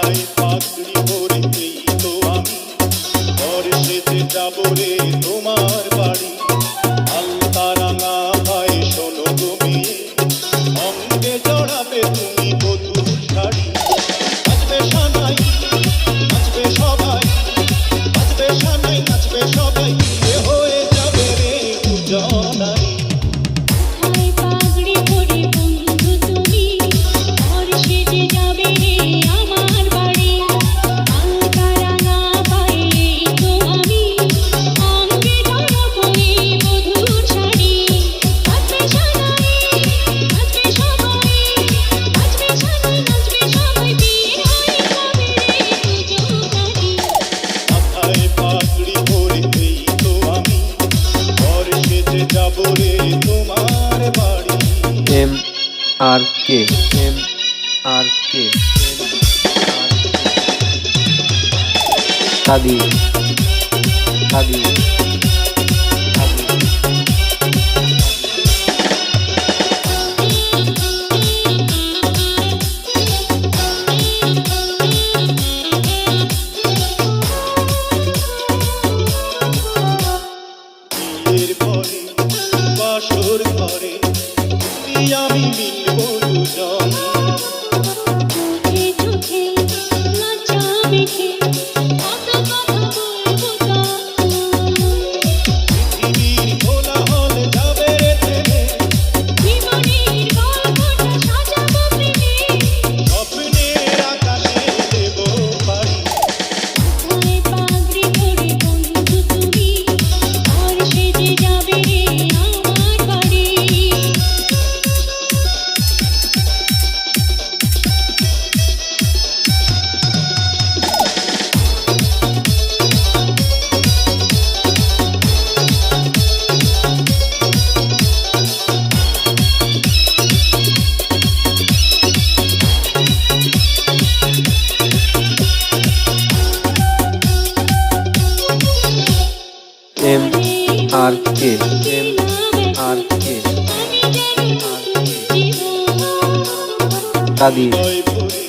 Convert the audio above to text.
মাথায় পাগড়ি পরে এই তো আমি ঘর সেজে যাবো রে তোমার বাড়ি। আলতারাঙা পায়ে শোনো তুমি অঙ্গে জড়াবে তুমি বধূর শাড়ি। বাজবে সানাই নাচবে সবাই, বাজবে সানাই নাচবে সবাই, বিয়ে হয়ে যাবে রে দুজনাই। মাথায় পাগড়ি পরে বন্ধু তুমি ঘর সেজে যাবে রে আমার বাড়ি। আলতারাঙা পায়ে তো আমি অঙ্গে জড়াবো এই বধূর শাড়ি। বাজবে সানাই নাচবে সবাই, বাজবে সানাই নাচবে সবাই, বিয়ে হয়ে যাবে রে দুজনারই। মাথায় পাগড়ি পরে এই তো আমি ঘর সেজে যাবো রে তোমার বাড়ি। MRK কাদির বিয়ের পরে বাসর ঘরে তুই আমি মিলবো দুজন। চোখে চোখে লজ্জা মেখে কত কথা বলবো তখন। পৃথিবীর কোলাহল যাবে রে থেমে, জীবনের গল্পটা সাজাবো প্রেমে। স্বপ্নের আকাশে দেবো পাড়ি। মাথায় পাগড়ি পরে বন্ধু তুমি ঘর সেজে যাবে রে আমার বাড়ি। MRK কাদির হৃদয় ভরে